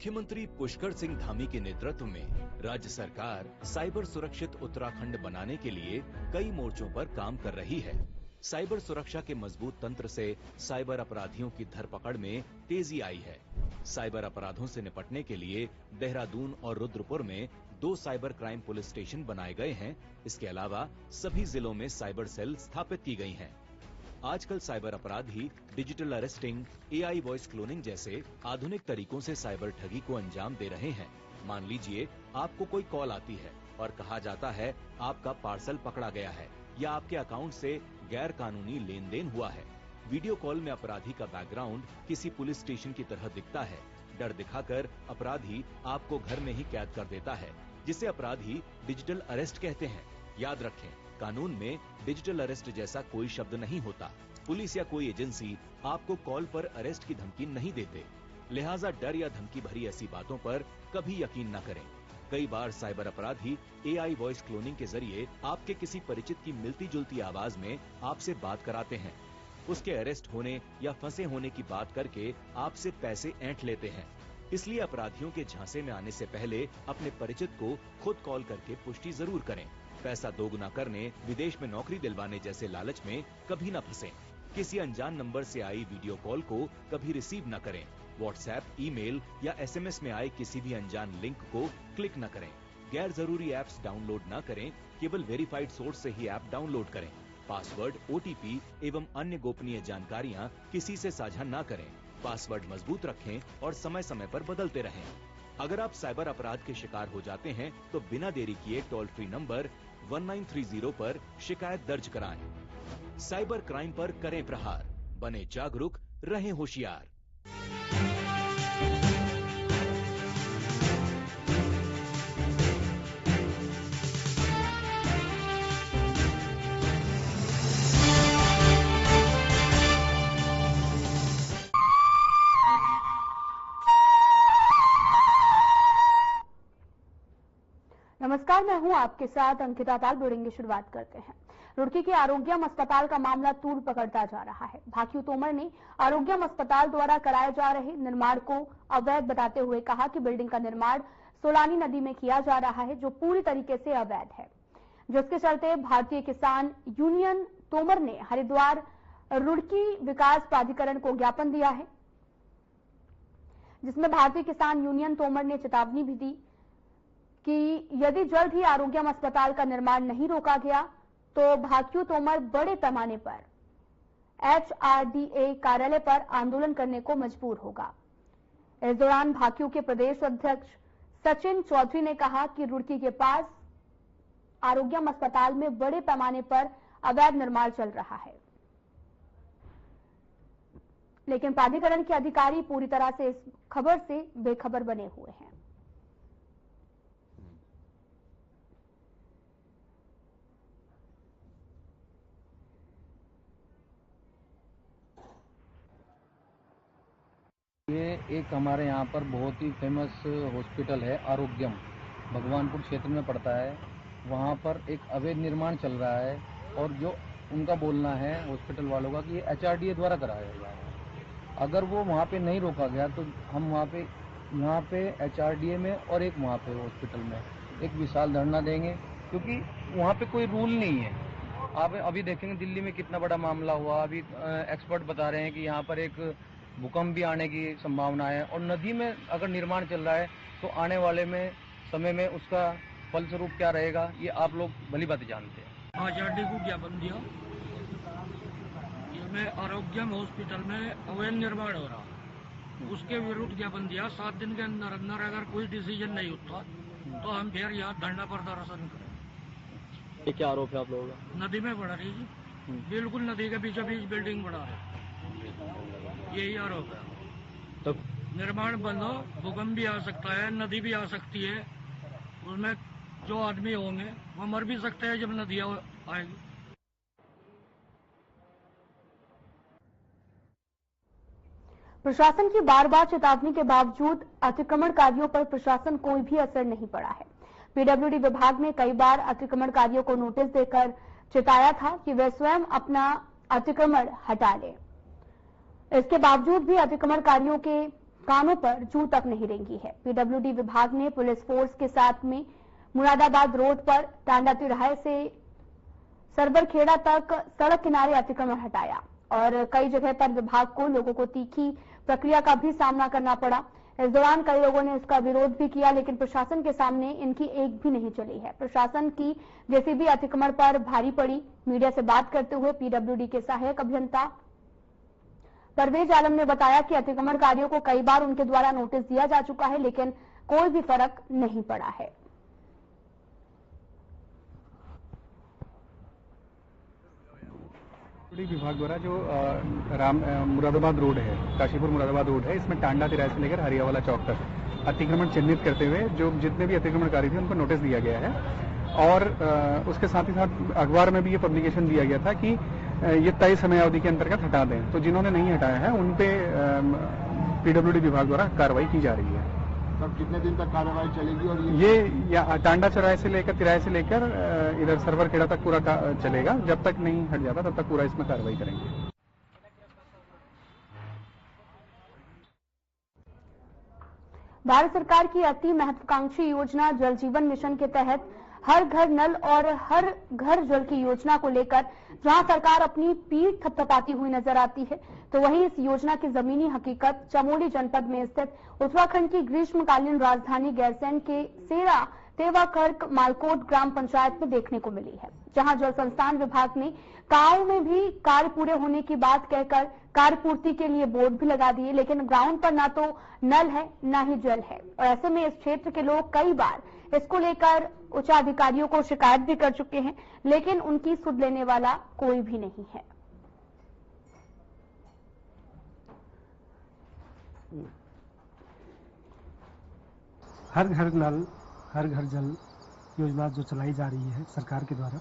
मुख्यमंत्री पुष्कर सिंह धामी के नेतृत्व में राज्य सरकार साइबर सुरक्षित उत्तराखंड बनाने के लिए कई मोर्चों पर काम कर रही है। साइबर सुरक्षा के मजबूत तंत्र से साइबर अपराधियों की धरपकड़ में तेजी आई है। साइबर अपराधों से निपटने के लिए देहरादून और रुद्रपुर में 2 साइबर क्राइम पुलिस स्टेशन बनाए गए हैं। इसके अलावा सभी जिलों में साइबर सेल स्थापित की गई हैं। आजकल साइबर अपराधी digital arresting, AI voice cloning जैसे आधुनिक तरीकों से साइबर ठगी को अंजाम दे रहे हैं। मान लीजिए आपको कोई कॉल आती है और कहा जाता है आपका पार्सल पकड़ा गया है या आपके अकाउंट से गैर कानूनी लेन देन हुआ है। वीडियो कॉल में अपराधी का बैकग्राउंड किसी पुलिस स्टेशन की तरह दिखता है। डर दिखाकर अपराधी आपको घर में ही कैद कर देता है, जिसे अपराधी डिजिटल अरेस्ट कहते हैं। याद रखें, कानून में डिजिटल अरेस्ट जैसा कोई शब्द नहीं होता। पुलिस या कोई एजेंसी आपको कॉल पर अरेस्ट की धमकी नहीं देते, लिहाजा डर या धमकी भरी ऐसी बातों पर कभी यकीन न करें। कई बार साइबर अपराधी AI वॉइस क्लोनिंग के जरिए आपके किसी परिचित की मिलती जुलती आवाज में आपसे बात कराते हैं। उसके अरेस्ट होने या फंसे होने की बात करके आपसे पैसे ऐंठ लेते हैं। इसलिए अपराधियों के झांसे में आने से पहले अपने परिचित को खुद कॉल करके पुष्टि जरूर करें। पैसा दोगुना करने, विदेश में नौकरी दिलवाने जैसे लालच में कभी न फंसें। किसी अनजान नंबर से आई वीडियो कॉल को कभी रिसीव न करें। व्हाट्सएप, ईमेल या SMS में आए किसी भी अनजान लिंक को क्लिक न करें। गैर जरूरी ऐप्स डाउनलोड न करें, केवल वेरीफाइड सोर्स से ही ऐप डाउनलोड करें। पासवर्ड, OTP एवं अन्य गोपनीय जानकारियां किसी से साझा न करें। पासवर्ड मजबूत रखें और समय समय पर बदलते रहें। अगर आप साइबर अपराध के शिकार हो जाते हैं तो बिना देरी किए टोल फ्री नंबर 1930 पर शिकायत दर्ज कराएं। साइबर क्राइम पर करें प्रहार, बने जागरूक, रहें होशियार। नमस्कार, मैं हूं आपके साथ अंकिता ताल। बुलेटिन की शुरुआत करते हैं। रुड़की के आरोग्यम अस्पताल का मामला तूल पकड़ता जा रहा है। भाकियू तोमर ने आरोग्यम अस्पताल द्वारा कराए जा रहे निर्माण को अवैध बताते हुए कहा कि बिल्डिंग का निर्माण सोलानी नदी में किया जा रहा है, जो पूरी तरीके से अवैध है। जिसके चलते भारतीय किसान यूनियन तोमर ने हरिद्वार रुड़की विकास प्राधिकरण को ज्ञापन दिया है, जिसमें भारतीय किसान यूनियन तोमर ने चेतावनी भी दी कि यदि जल्द ही आरोग्यम अस्पताल का निर्माण नहीं रोका गया तो भाकियू तोमर बड़े पैमाने पर HRDA कार्यालय पर आंदोलन करने को मजबूर होगा। इस दौरान भाकियू के प्रदेश अध्यक्ष सचिन चौधरी ने कहा कि रुड़की के पास आरोग्यम अस्पताल में बड़े पैमाने पर अवैध निर्माण चल रहा है, लेकिन प्राधिकरण के अधिकारी पूरी तरह से इस खबर से बेखबर बने हुए हैं। ये एक हमारे यहाँ पर बहुत ही फेमस हॉस्पिटल है, आरोग्यम, भगवानपुर क्षेत्र में पड़ता है। वहाँ पर एक अवैध निर्माण चल रहा है और जो उनका बोलना है हॉस्पिटल वालों का कि ये HRDA द्वारा कराया गया है। अगर वो वहाँ पे नहीं रोका गया तो हम यहाँ पे HRDA में और एक वहाँ पे हॉस्पिटल में एक विशाल धरना देंगे, क्योंकि वहाँ पे कोई रूल नहीं है। आप अभी देखेंगे दिल्ली में कितना बड़ा मामला हुआ। अभी एक्सपर्ट बता रहे हैं कि यहाँ पर एक भूकंप भी आने की संभावना है और नदी में अगर निर्माण चल रहा है तो आने वाले में समय में उसका फलस्वरूप क्या रहेगा, ये आप लोग भली बात जानते हैं। HRD को ज्ञापन दिया, इसमें आरोग्यम हॉस्पिटल में अवैध निर्माण हो रहा, उसके विरुद्ध ज्ञापन दिया। 7 दिन के अंदर अंदर अगर कोई डिसीजन नहीं होता तो हम फिर यहाँ धरना प्रदर्शन करें। ये क्या आरोप है आप लोगों का? नदी में बढ़ा रही जी, बिल्कुल नदी के बीचों बीच बिल्डिंग बढ़ा रहे, यही आरोप है। तो निर्माण बंद हो, भूकंप भी आ सकता है, नदी भी आ सकती है, उसमें जो आदमी होंगे वो मर भी सकते हैं जब नदी आएगी। प्रशासन की बार बार चेतावनी के बावजूद अतिक्रमणकारियों पर प्रशासन कोई भी असर नहीं पड़ा है। PWD विभाग ने कई बार अतिक्रमणकारियों को नोटिस देकर चेताया था कि वे स्वयं अपना अतिक्रमण हटा लें। इसके बावजूद भी अतिक्रमणकारियों के कानों पर जू तक नहीं रेंगी है। पीडब्ल्यूडी विभाग ने पुलिस फोर्स के साथ में मुरादाबाद रोड पर टांडा तिराहे से सरबरखेड़ा तक सड़क किनारे अतिक्रमण हटाया और कई जगह पर विभाग को लोगों को तीखी प्रक्रिया का भी सामना करना पड़ा। इस दौरान कई लोगों ने इसका विरोध भी किया, लेकिन प्रशासन के सामने इनकी एक भी नहीं चली है। प्रशासन की जेसीबी अतिक्रमण पर भारी पड़ी। मीडिया से बात करते हुए पीडब्ल्यूडी के सहायक अभियंता परवेज आलम ने बताया कि अतिक्रमणकारियों को कई बार उनके द्वारा नोटिस दिया जा चुका है, लेकिन कोई भी फर्क नहीं पड़ा है। विभाग द्वारा जो मुरादाबाद रोड है, काशीपुर मुरादाबाद रोड है, इसमें टांडा तिराहे से लेकर हरियावाला चौक तक अतिक्रमण चिन्हित करते हुए जो जितने भी अतिक्रमणकारी थे उनको नोटिस दिया गया है और उसके साथ ही साथ अखबार में भी ये पब्लिकेशन दिया गया था कि ये तय समय अवधि के अंतर्गत हटा दें। तो जिन्होंने नहीं हटाया है उन पे पीडब्ल्यूडी विभाग द्वारा कार्रवाई की जा रही है। तब कितने दिन तक कार्रवाई चलेगी? और ये टांडा तिराहे से लेकर इधर सरवरखेड़ा तक पूरा चलेगा। जब तक नहीं हट जाता तब तक पूरा इसमें कार्रवाई करेंगे। भारत सरकार की अति महत्वाकांक्षी योजना जल जीवन मिशन के तहत हर घर नल और हर घर जल की योजना को लेकर जहां सरकार अपनी पीठ थपथपाती हुई नजर आती है, तो वहीं इस योजना की जमीनी हकीकत चमोली जनपद में स्थित उत्तराखंड की ग्रीष्मकालीन राजधानी गैरसैंण के सेरा तेवाकर्क मालकोट ग्राम पंचायत में देखने को मिली है, जहां जल संस्थान विभाग ने गांव में भी कार्य पूरे होने की बात कहकर कार्य पूर्ति के लिए बोर्ड भी लगा दिए, लेकिन ग्राउंड पर ना तो नल है ना ही जल है। और ऐसे में इस क्षेत्र के लोग कई बार इसको लेकर उच्च अधिकारियों को शिकायत भी कर चुके हैं, लेकिन उनकी सुध लेने वाला कोई भी नहीं है। हर घर नल हर घर जल योजना जो चलाई जा रही है सरकार के द्वारा,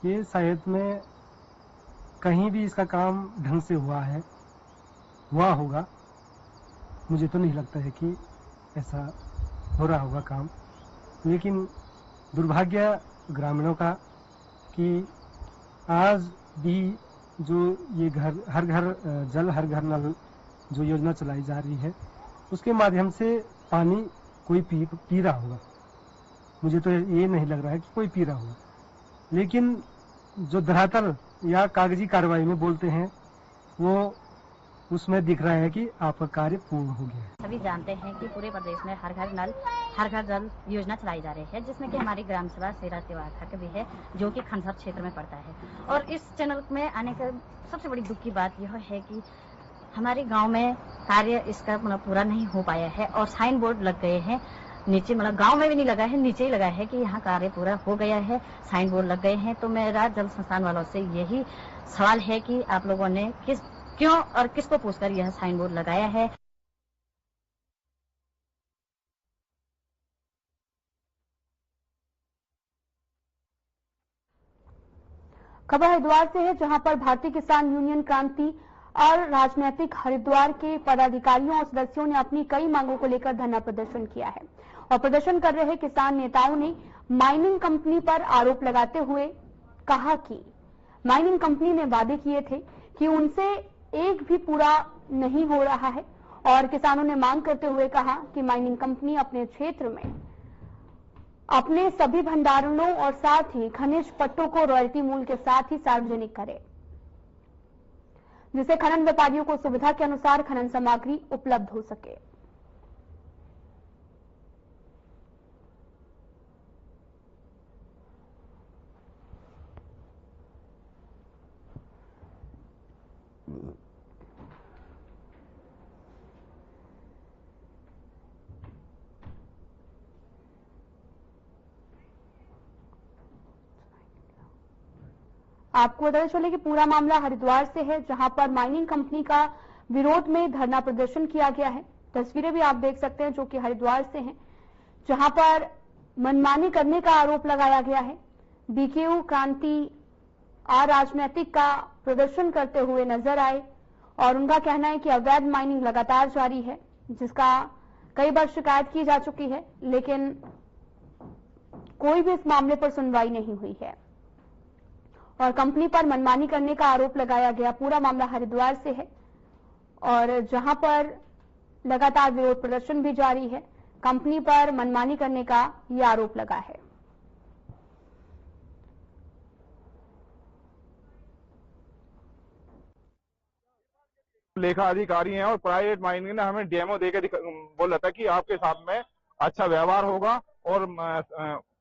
ये शायद में कहीं भी इसका काम ढंग से हुआ होगा। मुझे तो नहीं लगता है कि ऐसा हो रहा होगा काम, लेकिन दुर्भाग्य ग्रामीणों का कि आज भी जो ये हर घर जल हर घर नल जो योजना चलाई जा रही है, उसके माध्यम से पानी कोई पी रहा होगा। मुझे तो ये नहीं लग रहा है कि कोई पी रहा होगा, लेकिन जो धरातल या कागजी कार्रवाई में बोलते हैं वो उसमें दिख रहा है कि आपका कार्य पूर्ण हो गया है। सभी जानते हैं कि पूरे प्रदेश में हर घर नल हर घर जल योजना चलाई जा रही है, जिसमें कि हमारी ग्राम सभा सेरा तेवाकर्क भी है, जो कि खनसर क्षेत्र में पड़ता है। और इस चैनल में आने का सबसे बड़ी दुख की बात यह है कि हमारे गांव में कार्य इसका पूरा नहीं हो पाया है और साइन बोर्ड लग गए हैं नीचे, गांव में भी नहीं लगा है, नीचे ही लगा है कि यहाँ कार्य पूरा हो गया है, साइन बोर्ड लग गए हैं। तो मेरा जल संस्थान वालों से यही सवाल है कि आप लोगों ने क्यों और किसको पूछकर यह साइन बोर्ड लगाया है। खबर हरिद्वार से है, जहां पर भारतीय किसान यूनियन क्रांति और राजनीतिक हरिद्वार के पदाधिकारियों और सदस्यों ने अपनी कई मांगों को लेकर धरना प्रदर्शन किया है। और प्रदर्शन कर रहे किसान नेताओं ने माइनिंग कंपनी पर आरोप लगाते हुए कहा कि माइनिंग कंपनी ने वादे किए थे कि उनसे एक भी पूरा नहीं हो रहा है। और किसानों ने मांग करते हुए कहा कि माइनिंग कंपनी अपने क्षेत्र में अपने सभी भंडारणों और साथ ही खनिज पट्टों को रॉयल्टी मूल्य के साथ ही सार्वजनिक करे, जिससे खनन व्यापारियों को सुविधा के अनुसार खनन सामग्री उपलब्ध हो सके। आपको बताते चले कि पूरा मामला हरिद्वार से है, जहां पर माइनिंग कंपनी का विरोध में धरना प्रदर्शन किया गया है। तस्वीरें भी आप देख सकते हैं जो कि हरिद्वार से हैं, जहां पर मनमानी करने का आरोप लगाया गया है। बीकेयू क्रांति अराजनैतिक का प्रदर्शन करते हुए नजर आए और उनका कहना है कि अवैध माइनिंग लगातार जारी है, जिसका कई बार शिकायत की जा चुकी है, लेकिन कोई भी इस मामले पर सुनवाई नहीं हुई है और कंपनी पर मनमानी करने का आरोप लगाया गया। पूरा मामला हरिद्वार से है और जहां पर लगातार विरोध प्रदर्शन भी जारी है। कंपनी पर मनमानी करने का ये आरोप लगा है। लेखा अधिकारी हैं और प्राइवेट माइनिंग ने हमें डेमो देकर बोल रहा था कि आपके साथ में अच्छा व्यवहार होगा और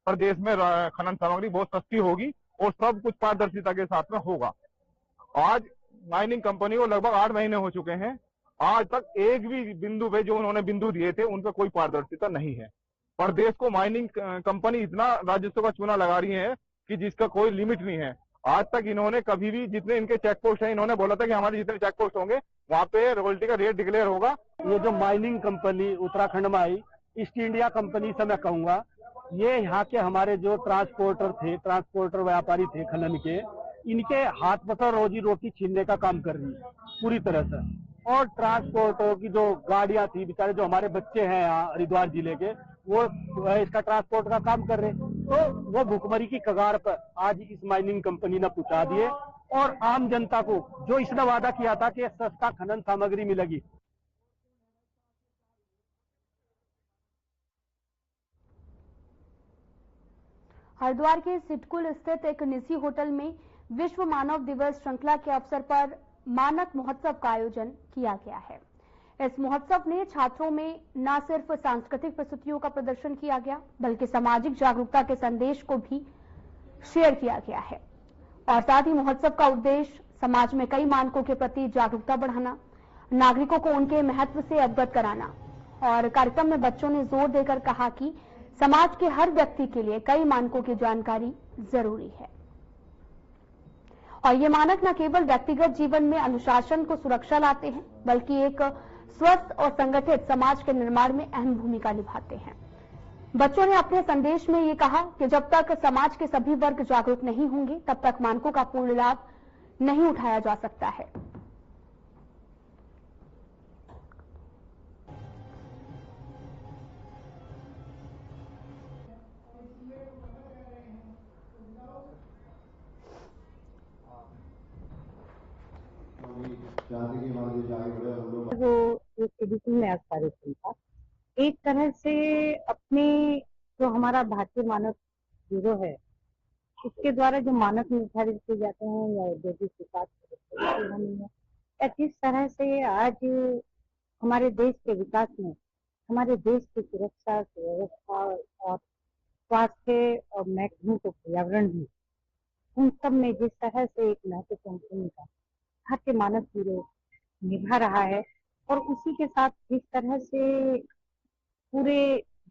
प्रदेश में खनन सामग्री बहुत सस्ती होगी और सब कुछ पारदर्शिता के साथ में होगा। आज माइनिंग कंपनी को लगभग 8 महीने हो चुके हैं, आज तक एक भी बिंदु पे जो उन्होंने बिंदु दिए थे उन पर कोई पारदर्शिता नहीं है। प्रदेश को माइनिंग कंपनी इतना राजस्व का चूना लगा रही है कि जिसका कोई लिमिट नहीं है। आज तक इन्होंने कभी भी जितने इनके चेक पोस्ट हैं, इन्होंने बोला था कि हमारे जितने चेक पोस्ट होंगे वहां पे रॉयल्टी का रेट डिक्लेयर होगा। ये जो माइनिंग कंपनी उत्तराखंड में आई, ईस्ट इंडिया कंपनी से मैं कहूंगा, ये यहाँ के हमारे जो ट्रांसपोर्टर व्यापारी थे खनन के, इनके हाथ पसर रोजी रोटी छीनने का काम कर रही है पूरी तरह से। और ट्रांसपोर्टर की जो गाड़ियां थी, बेचारे जो हमारे बच्चे हैं यहाँ हरिद्वार जिले के, वो इसका ट्रांसपोर्ट का काम कर रहे, तो वो भुखमरी की कगार पर आज इस माइनिंग कंपनी ने पहुंचा दिए। और आम जनता को जो इसने वादा किया था कि सस्ता खनन सामग्री मिलेगी, हरिद्वार के सिटकुल स्थित एक निजी होटल में विश्व मानव दिवस श्रृंखला के अवसर पर मानक महोत्सव का आयोजन किया गया है। इस महोत्सव ने छात्रों में न सिर्फ सांस्कृतिक प्रस्तुतियों का प्रदर्शन किया गया, बल्कि सामाजिक जागरूकता के संदेश को भी शेयर किया गया है। और साथ ही महोत्सव का उद्देश्य समाज में कई मानकों के प्रति जागरूकता बढ़ाना, नागरिकों को उनके महत्व से अवगत कराना। और कार्यक्रम में बच्चों ने जोर देकर कहा कि समाज के हर व्यक्ति के लिए कई मानकों की जानकारी जरूरी है और ये मानक न केवल व्यक्तिगत जीवन में अनुशासन को सुरक्षा लाते हैं, बल्कि एक स्वस्थ और संगठित समाज के निर्माण में अहम भूमिका निभाते हैं। बच्चों ने अपने संदेश में ये कहा कि जब तक समाज के सभी वर्ग जागरूक नहीं होंगे, तब तक मानकों का पूर्ण लाभ नहीं उठाया जा सकता है। वो एक एडिशन में कार्यक्रम था, एक तरह से अपने जो हमारा भारतीय मानक ब्यूरो है उसके द्वारा जो मानक निर्धारित किए जाते हैं या औद्योगिक विकास या किस तरह से आज हमारे देश के विकास में हमारे देश की सुरक्षा, व्यवस्था और स्वास्थ्य और मैं तो पर्यावरण भी, उन सब में जिस तरह से एक महत्वपूर्ण भूमिका भारतीय मानक ब्यूरो निभा रहा है और उसी के साथ जिस तरह से पूरे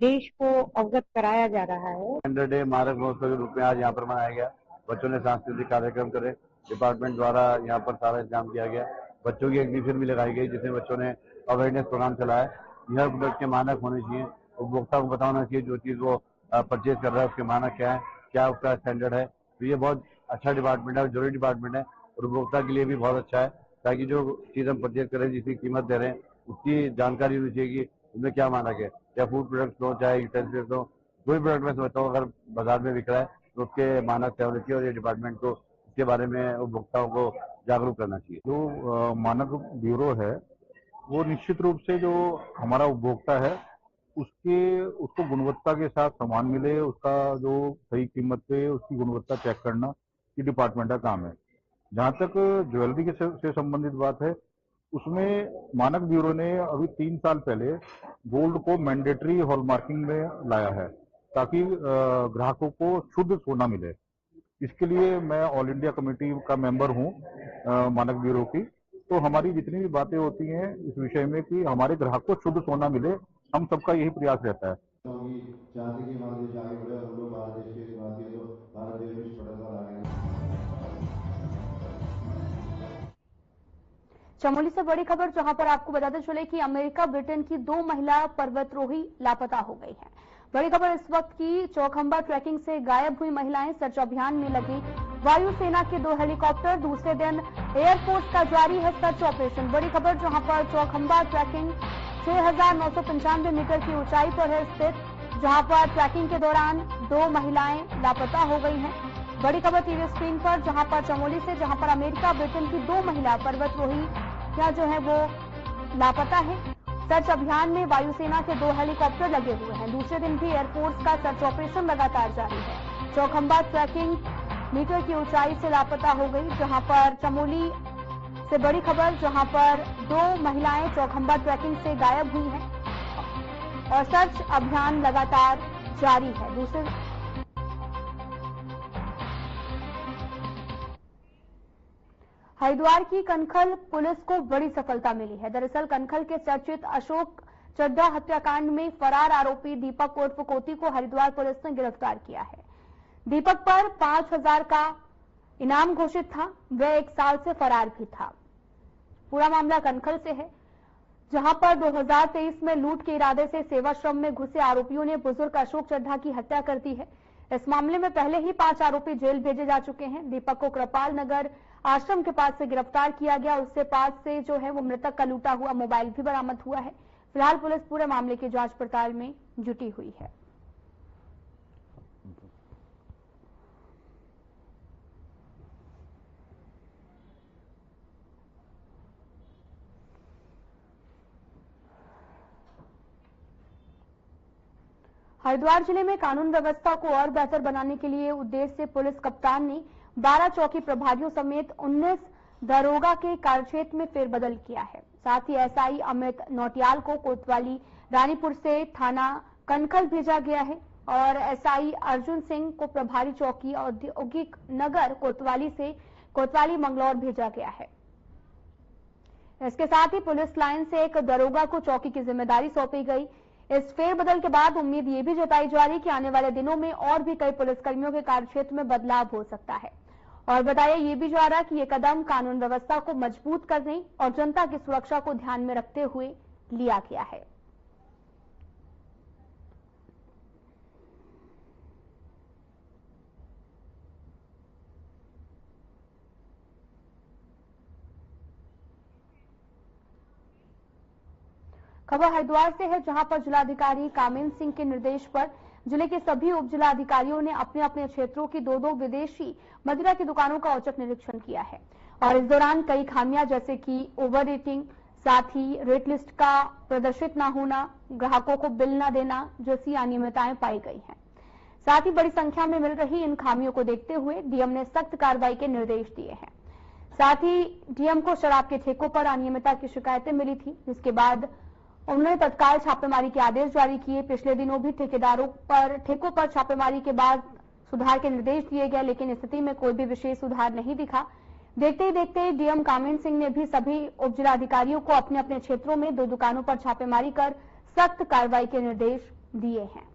देश को अवगत कराया जा रहा है। 100 डे मानक महोत्सव के रूप में आज यहाँ पर मनाया गया। बच्चों ने सांस्कृतिक कार्यक्रम करे, डिपार्टमेंट द्वारा यहाँ पर सारा इंतजाम किया गया। बच्चों की एग्जीबिशन भी लगाई गई जिसमें बच्चों ने अवेयरनेस प्रोग्राम चलाया। यह प्रोडक्ट के मानक होने चाहिए, उपभोक्ता को पता होना चाहिए जो चीज़ वो परचेज कर रहा है उसके मानक क्या है, क्या उसका स्टैंडर्ड है। तो ये बहुत अच्छा डिपार्टमेंट है, जरूरी डिपार्टमेंट है और उपभोक्ता के लिए भी बहुत अच्छा है, ताकि जो चीज़ हम परचेज कर रहे हैं, जिसकी कीमत दे रहे हैं, उसकी जानकारी होनी चाहिए कि उसमें क्या मानक है। चाहे फूड प्रोडक्ट्स हो, चाहे यूटेंसिल्स हो, कोई प्रोडक्ट मैं समझता हूँ अगर बाजार में बिक रहा है तो उसके मानक क्या होने चाहिए और ये डिपार्टमेंट को इसके बारे में उपभोक्ताओं को जागरूक करना चाहिए। जो मानक ब्यूरो है वो निश्चित रूप से जो हमारा उपभोक्ता है उसको गुणवत्ता के साथ सामान मिले, उसका जो सही कीमत पे उसकी गुणवत्ता चेक करना ये डिपार्टमेंट का काम है। जहाँ तक ज्वेलरी के से संबंधित बात है, उसमें मानक ब्यूरो ने अभी 3 साल पहले गोल्ड को मैंडेटरी हॉलमार्किंग में लाया है ताकि ग्राहकों को शुद्ध सोना मिले। इसके लिए मैं ऑल इंडिया कमेटी का मेंबर हूँ मानक ब्यूरो की। तो हमारी जितनी भी बातें होती हैं इस विषय में कि हमारे ग्राहक को शुद्ध सोना मिले, हम सबका यही प्रयास रहता है। चमोली से बड़ी खबर, जहां पर आपको बताते चले कि अमेरिका ब्रिटेन की 2 महिला पर्वतरोही लापता हो गई हैं। बड़ी खबर इस वक्त की, चौखंबा ट्रैकिंग से गायब हुई महिलाएं, सर्च अभियान में लगी वायुसेना के 2 हेलीकॉप्टर। दूसरे दिन एयरफोर्स का जारी है सर्च ऑपरेशन। बड़ी खबर, जहां पर चौखंबा ट्रैकिंग 6995 मीटर की ऊंचाई पर है स्थित, जहां पर ट्रैकिंग के दौरान 2 महिलाएं लापता हो गई हैं। बड़ी खबर टीवी स्क्रीन पर, जहां पर चमोली से, जहां पर अमेरिका ब्रिटेन की 2 महिला पर्वतरोही जो है वो लापता है। सर्च अभियान में वायुसेना के 2 हेलीकॉप्टर लगे हुए हैं। दूसरे दिन भी एयरफोर्स का सर्च ऑपरेशन लगातार जारी है। चौखंबा ट्रैकिंग मीटर की ऊंचाई से लापता हो गई, जहां पर चमोली से बड़ी खबर, जहां पर 2 महिलाएं चौखंबा ट्रैकिंग से गायब हुई हैं और सर्च अभियान लगातार जारी है। दूसरे हरिद्वार की कनखल पुलिस को बड़ी सफलता मिली है। दरअसल कनखल के चर्चित अशोक चड्ढा हत्याकांड में फरार आरोपी दीपक उर्फ कोती को हरिद्वार पुलिस ने गिरफ्तार किया है। दीपक पर 5,000 का इनाम घोषित था। वह 1 साल से फरार भी था। पूरा मामला कनखल से है, जहां पर 2023 में लूट के इरादे से सेवाश्रम में घुसे आरोपियों ने बुजुर्ग अशोक चड्ढा की हत्या कर दी है। इस मामले में पहले ही 5 आरोपी जेल भेजे जा चुके हैं। दीपक को कृपाल नगर आश्रम के पास से गिरफ्तार किया गया। उससे पास से जो है वो मृतक का लूटा हुआ मोबाइल भी बरामद हुआ है। फिलहाल पुलिस पूरे मामले की जांच पड़ताल में जुटी हुई है। हरिद्वार जिले में कानून व्यवस्था को और बेहतर बनाने के लिए उद्देश्य से पुलिस कप्तान ने 12 चौकी प्रभारियों समेत 19 दरोगा के कार्यक्षेत्र में फेरबदल किया है। साथ ही एसआई अमित नौटियाल को कोतवाली रानीपुर से थाना कनखल भेजा गया है और एसआई अर्जुन सिंह को प्रभारी चौकी औद्योगिक नगर कोतवाली से कोतवाली मंगलौर भेजा गया है। इसके साथ ही पुलिस लाइन से एक दरोगा को चौकी की जिम्मेदारी सौंपी गई। इस फेरबदल के बाद उम्मीद ये भी जताई जा रही कि आने वाले दिनों में और भी कई पुलिसकर्मियों के कार्यक्षेत्र में बदलाव हो सकता है। और बताया ये भी जा रहा कि ये कदम कानून व्यवस्था को मजबूत करने और जनता की सुरक्षा को ध्यान में रखते हुए लिया गया है। खबर हरिद्वार से है, जहां पर जिलाधिकारी कामिन सिंह के निर्देश पर जिले के सभी उप जिलाधिकारियों ने अपने अपने क्षेत्रों की 2-2 विदेशी मदिरा की दुकानों का औचक निरीक्षण किया है और इस दौरान कई खामियां जैसे कि ओवर रेटिंग, साथ ही रेट लिस्ट का प्रदर्शित न होना, ग्राहकों को बिल न देना जैसी अनियमितताएं पाई गई हैं। साथ ही बड़ी संख्या में मिल रही इन खामियों को देखते हुए डीएम ने सख्त कार्रवाई के निर्देश दिए हैं। साथ ही डीएम को शराब के ठेकों पर अनियमितता की शिकायतें मिली थी, जिसके बाद उन्होंने तत्काल छापेमारी के आदेश जारी किए। पिछले दिनों भी ठेकों पर छापेमारी के बाद सुधार के निर्देश दिए गए, लेकिन स्थिति में कोई भी विशेष सुधार नहीं दिखा। देखते ही देखते डीएम कामिन सिंह ने भी सभी उप जिलाधिकारियों को अपने अपने क्षेत्रों में 2 दुकानों पर छापेमारी कर सख्त कार्रवाई के निर्देश दिए हैं।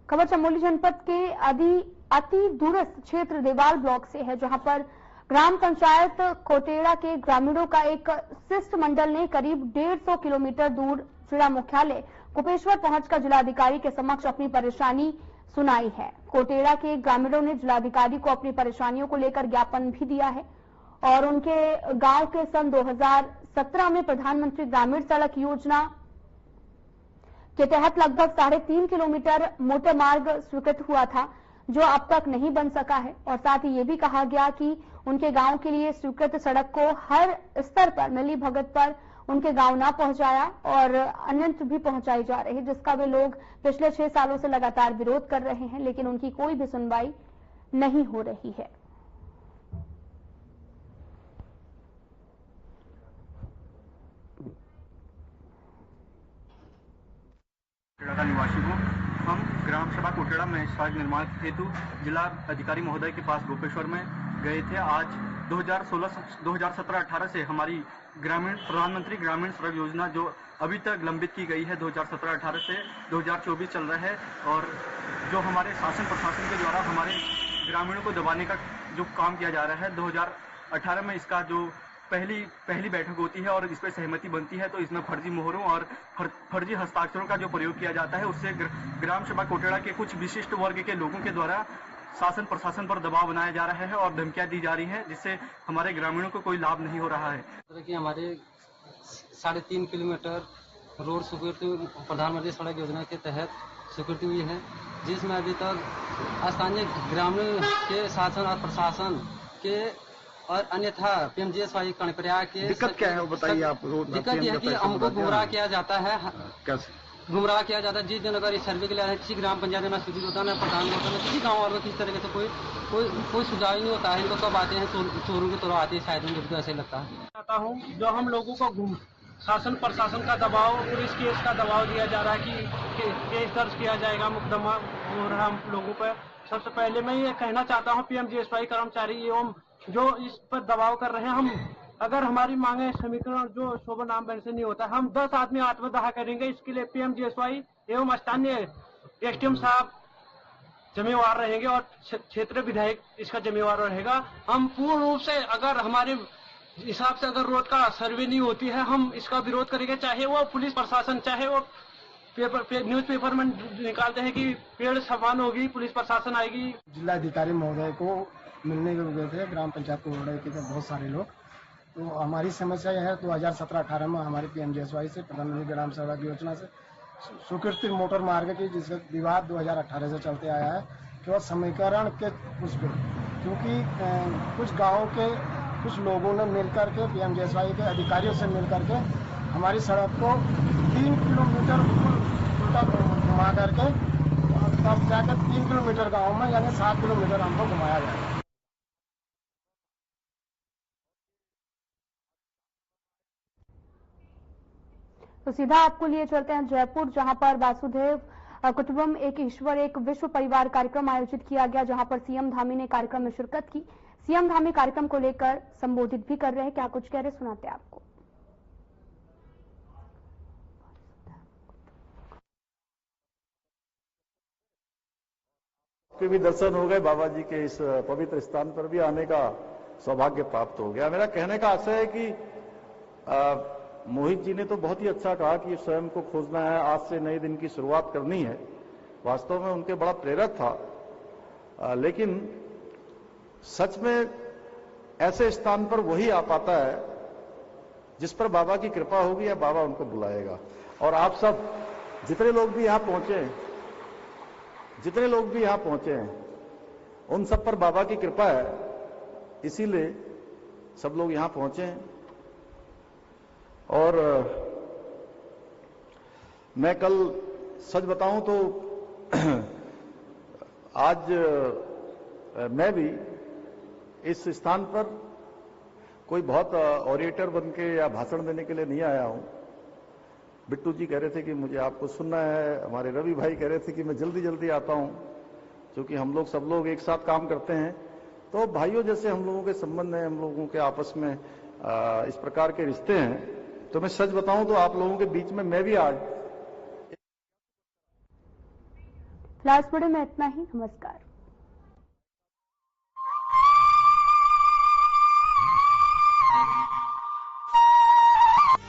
खबर चमोली जनपद के अति दूरस्थ क्षेत्र देवाल ब्लॉक से है, जहां पर ग्राम पंचायत कोटेड़ा के ग्रामीणों का एक शिष्टमंडल ने करीब 150 किलोमीटर दूर जिला मुख्यालय कुपेश्वर पहुंचकर जिलाधिकारी के समक्ष अपनी परेशानी सुनाई है। कोटेड़ा के ग्रामीणों ने जिलाधिकारी को अपनी परेशानियों को लेकर ज्ञापन भी दिया है और उनके गांव के सन 2017 में प्रधानमंत्री ग्रामीण सड़क योजना के तहत लगभग 3.5 किलोमीटर मोटर मार्ग स्वीकृत हुआ था, जो अब तक नहीं बन सका है। और साथ ही ये भी कहा गया कि उनके गांव के लिए स्वीकृत सड़क को हर स्तर पर मिली भगत पर उनके गांव ना पहुंचाया और अन्यत्र भी पहुंचाई जा रही है, जिसका वे लोग पिछले 6 सालों से लगातार विरोध कर रहे हैं, लेकिन उनकी कोई भी सुनवाई नहीं हो रही है। कोटेड़ा निवासी को हम ग्राम सभा कोटेड़ा में सड़क निर्माण हेतु जिला अधिकारी महोदय के पास गोपेश्वर में गए थे। आज 2017-18 से हमारी प्रधानमंत्री ग्रामीण सड़क योजना जो अभी तक लंबित की गई है 2017-18 से 2024 चल रहा है और जो हमारे शासन प्रशासन के द्वारा हमारे ग्रामीणों को दबाने का जो काम किया जा रहा है 2018 में इसका जो पहली बैठक होती है और इस पर सहमति बनती है, तो इसमें फर्जी मोहरों और फर्जी हस्ताक्षरों का जो प्रयोग किया जाता है उससे ग्राम सभा कोटेड़ा के कुछ विशिष्ट वर्ग के लोगों के द्वारा शासन प्रशासन पर दबाव बनाया जा रहा है और धमकियां दी जा रही हैं, जिससे हमारे ग्रामीणों को कोई लाभ नहीं हो रहा है। कि हमारे 3.5 किलोमीटर रोड स्वीकृत प्रधानमंत्री सड़क योजना के तहत स्वीकृति हुई है, जिसमें अभी तक स्थानीय ग्रामीण के शासन और प्रशासन के और अन्यथा पीएमजीएसवाई कर्णप्रयाग के दिक्कत क्या है वो बताइए आप। दिक्कत यह है कि हमको गुमराह किया जाता है। कैसे गुमराह किया जाता है? जिस दिन अगर इस सर्वे के लिए किसी ग्राम पंचायत में सूचित होता है, ना प्रधान होता है, किसी गाँव वालों को किसी तरीके से कोई सुझाव ही नहीं होता है। इनको कब आते हैं चोरों की तरह आते हैं, शायद उनको ऐसे लगता है। चाहता हूँ जो हम लोगों को शासन प्रशासन का दबाव, पुलिस केस का दबाव दिया जा रहा है कि केस दर्ज किया जाएगा, मुकदमा हो रहा हम लोगों पर। सबसे पहले मैं ये कहना चाहता हूँ पीएमजीएसवाई कर्मचारी एवं जो इस पर दबाव कर रहे हैं, हम अगर हमारी मांगे समीकरण जो शोभा नाम बहन से नहीं होता, हम 10 आदमी आत्मदाह करेंगे। इसके लिए पीएमजीएसवाई एवं स्थानीय एसडीएम साहब जिम्मेवार रहेंगे और क्षेत्रीय विधायक इसका जिम्मेवार रहेगा। हम पूर्ण रूप से, अगर हमारे हिसाब से अगर रोड का सर्वे नहीं होती है, हम इसका विरोध करेंगे। चाहे वो पुलिस प्रशासन, चाहे वो न्यूज़पेपर में निकालते हैं कि पेड़ समान होगी, पुलिस प्रशासन आएगी। जिलाधिकारी महोदय को मिलने गए थे ग्राम पंचायत को के बहुत सारे लोग। तो हमारी समस्या यह है 2017-18 में हमारी पीएमजीएसवाई से प्रधानमंत्री ग्राम सड़क योजना से स्वीकृति मोटर मार्ग की, जिसका विवाद 2018 से चलते आया है, केवल समीकरण के उस पर, क्योंकि कुछ गाँव के कुछ लोगों ने मिलकर के पीएमजीएसवाई के अधिकारियों से मिलकर के हमारी सड़क को 3 किलोमीटर उल्टा घुमा करके तब जाकर 3 किलोमीटर गाँव में यानी 7 किलोमीटर हमको घुमाया गया। तो सीधा आपको लिए चलते हैं जयपुर, जहां पर वासुदेव कुटुंबम एक ईश्वर एक विश्व परिवार कार्यक्रम आयोजित किया गया, जहां पर सीएम धामी ने कार्यक्रम में शिरकत की। सीएम धामी कार्यक्रम को लेकर संबोधित भी कर रहे हैं, क्या कुछ कह रहे सुनाते हैं आपको। के भी दर्शन हो गए, बाबा जी के इस पवित्र स्थान पर भी आने का सौभाग्य प्राप्त हो गया। मेरा कहने का आशय है कि मोहित जी ने तो बहुत ही अच्छा कहा कि स्वयं को खोजना है, आज से नए दिन की शुरुआत करनी है। वास्तव में उनके बड़ा प्रेरक था, लेकिन सच में ऐसे स्थान पर वही आ पाता है जिस पर बाबा की कृपा होगी या बाबा उनको बुलाएगा। और आप सब जितने लोग भी यहां पहुंचे हैं, उन सब पर बाबा की कृपा है, इसीलिए सब लोग यहां पहुंचे हैं। और मैं कल सच बताऊं तो आज मैं भी इस स्थान पर कोई बहुत ऑरेटर बन के या भाषण देने के लिए नहीं आया हूं। बिट्टू जी कह रहे थे कि मुझे आपको सुनना है, हमारे रवि भाई कह रहे थे कि मैं जल्दी जल्दी आता हूं, क्योंकि हम लोग सब लोग एक साथ काम करते हैं। तो भाइयों जैसे हम लोगों के संबंध हैं, हम लोगों के आपस में इस प्रकार के रिश्ते हैं। तो मैं सच बताऊं तो आप लोगों के बीच में मैं भी आज फिलहाल इस वीडियो में इतना ही। नमस्कार।